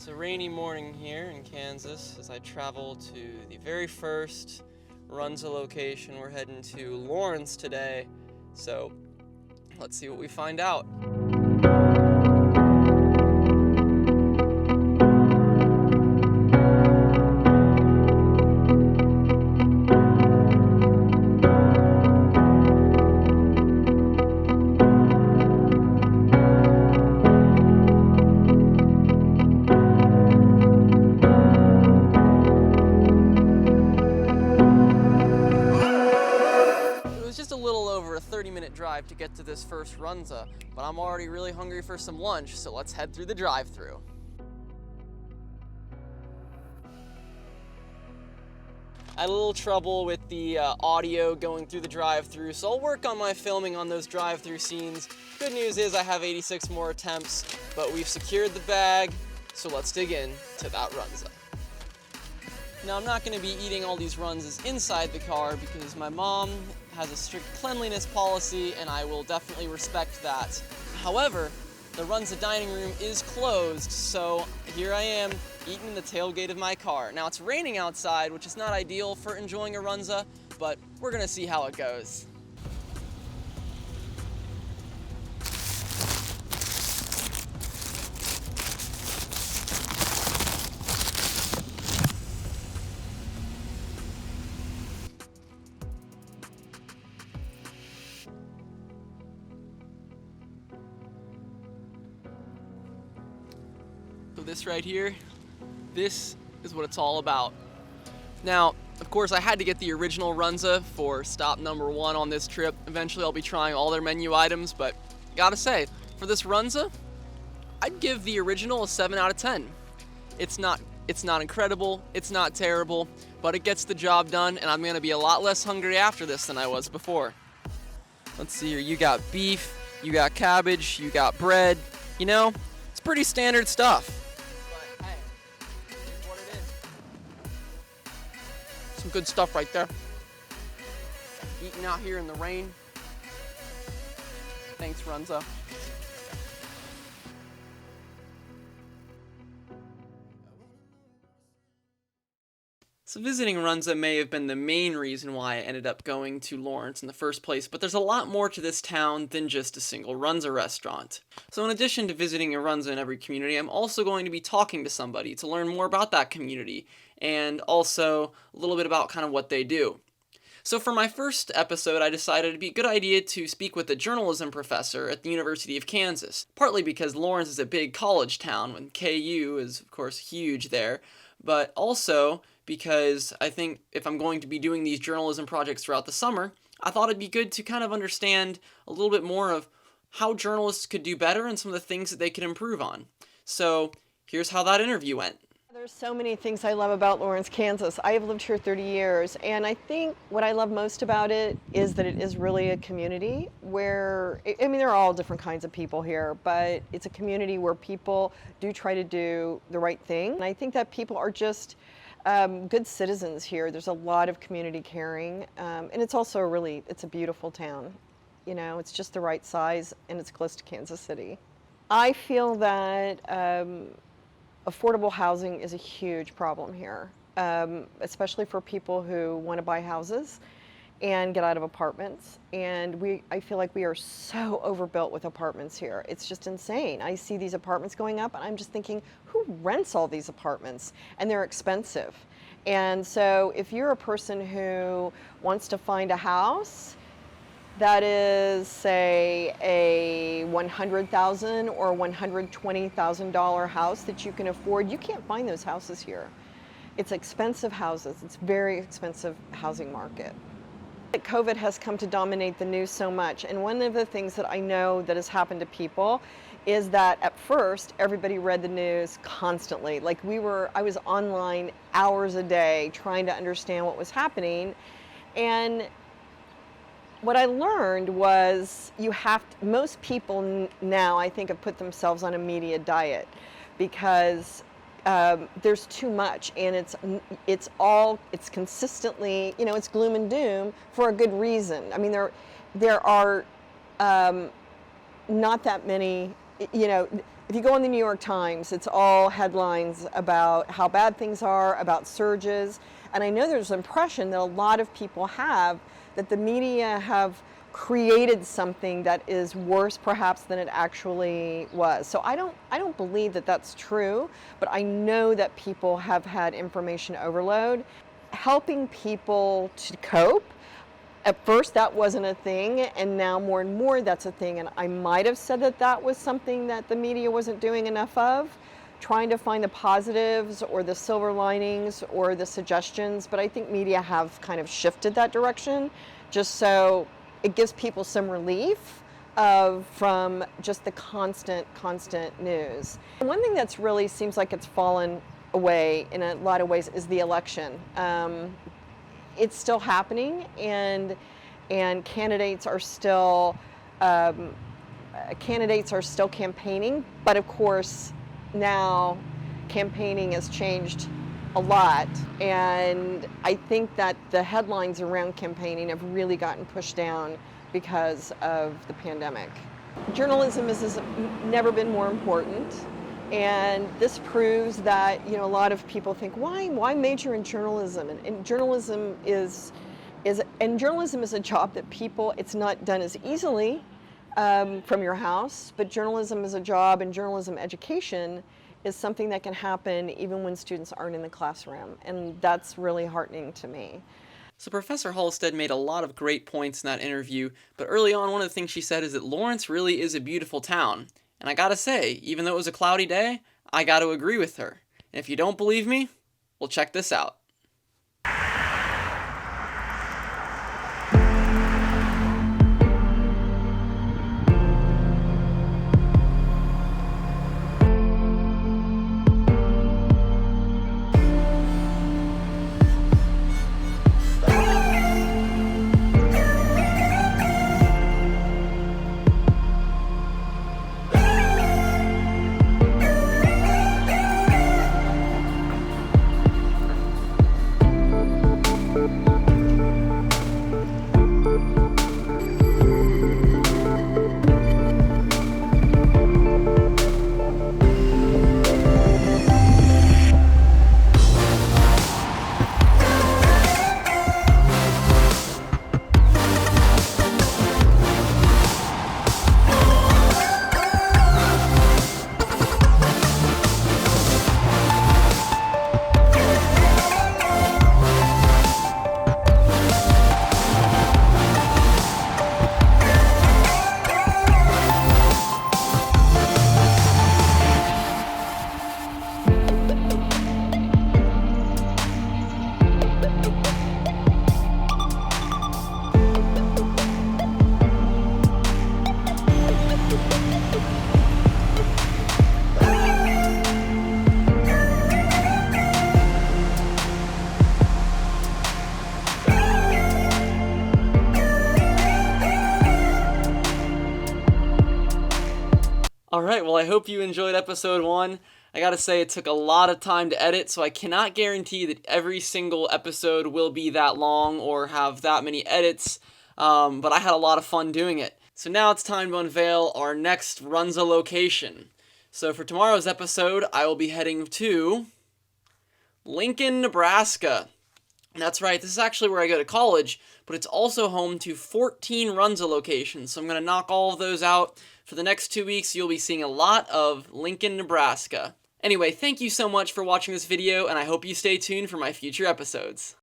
It's a rainy morning here in Kansas as I travel to the very first Runza location. We're heading to Lawrence today, so let's see what we find out. Just a little over a 30-minute drive to get to this first Runza, but I'm already really hungry for some lunch, so let's head through the drive-thru. I had a little trouble with the audio going through the drive-thru, so I'll work on my filming on those drive-thru scenes. Good news is I have 86 more attempts, but we've secured the bag, so let's dig in to that Runza. Now, I'm not going to be eating all these Runzas inside the car because my mom has a strict cleanliness policy and I will definitely respect that. However, the Runza dining room is closed, so here I am eating in the tailgate of my car. Now, it's raining outside, which is not ideal for enjoying a Runza, but we're going to see how it goes. So this right here, this is what it's all about. Now, of course, I had to get the original Runza for stop number 1 on this trip. Eventually, I'll be trying all their menu items, but gotta say, for this Runza, I'd give the original a 7 out of 10. It's not incredible, it's not terrible, but it gets the job done, and I'm gonna be a lot less hungry after this than I was before. Let's see here, you got beef, you got cabbage, you got bread, you know, it's pretty standard stuff. But hey, it's what it is. Some good stuff right there. Eating out here in the rain. Thanks, Runza. So visiting Runza may have been the main reason why I ended up going to Lawrence in the first place, but there's a lot more to this town than just a single Runza restaurant. So in addition to visiting a Runza in every community, I'm also going to be talking to somebody to learn more about that community, and also a little bit about kind of what they do. So for my first episode, I decided it'd be a good idea to speak with a journalism professor at the University of Kansas, partly because Lawrence is a big college town, and KU is, of course, huge there, but also because I think if I'm going to be doing these journalism projects throughout the summer, I thought it'd be good to kind of understand a little bit more of how journalists could do better and some of the things that they could improve on. So here's how that interview went. There's so many things I love about Lawrence, Kansas. I have lived here 30 years, and I think what I love most about it is that it is really a community where, I mean, there are all different kinds of people here, but it's a community where people do try to do the right thing. And I think that people are just good citizens here. There's a lot of community caring, and it's also it's a beautiful town. You know, it's just the right size, and it's close to Kansas City. I feel that affordable housing is a huge problem here, especially for people who want to buy houses and get out of apartments. And I feel like we are so overbuilt with apartments here. It's just insane. I see these apartments going up and I'm just thinking, who rents all these apartments? And they're expensive. And so if you're a person who wants to find a house that is, say, a $100,000 or $120,000 house that you can afford, you can't find those houses here. It's expensive houses. It's a very expensive housing market. COVID has come to dominate the news so much, and one of the things that I know that has happened to people is that at first everybody read the news constantly. Like I was online hours a day trying to understand what was happening, and what I learned was most people now, I think, have put themselves on a media diet because there's too much, and it's consistently, you know, it's gloom and doom for a good reason. I mean, there are not that many, you know, if you go in the New York Times, it's all headlines about how bad things are, about surges. And I know there's an impression that a lot of people have that the media have created something that is worse perhaps than it actually was. So I don't believe that that's true, but I know that people have had information overload. Helping people to cope, at first that wasn't a thing, and now more and more that's a thing. And I might have said that that was something that the media wasn't doing enough of, trying to find the positives or the silver linings or the suggestions. But I think media have kind of shifted that direction, just so it gives people some relief from just the constant news. And one thing that's really seems like it's fallen away in a lot of ways is the election. It's still happening, and candidates are still campaigning. But of course, now campaigning has changed a lot, and I think that the headlines around campaigning have really gotten pushed down because of the pandemic. Journalism has never been more important. And this proves that, a lot of people think, why major in journalism? And journalism is a job that it's not done as easily from your house, but journalism is a job, and journalism education is something that can happen even when students aren't in the classroom. And that's really heartening to me. So Professor Holstead made a lot of great points in that interview, but early on one of the things she said is that Lawrence really is a beautiful town. And I gotta say, even though it was a cloudy day, I gotta agree with her. And if you don't believe me, well, check this out. Alright, well I hope you enjoyed episode 1. I gotta say it took a lot of time to edit, so I cannot guarantee that every single episode will be that long or have that many edits, but I had a lot of fun doing it. So now it's time to unveil our next Runza location. So for tomorrow's episode, I will be heading to Lincoln, Nebraska. That's right, this is actually where I go to college, but it's also home to 14 Runza locations, so I'm going to knock all of those out. For the next 2 weeks, you'll be seeing a lot of Lincoln, Nebraska. Anyway, thank you so much for watching this video, and I hope you stay tuned for my future episodes.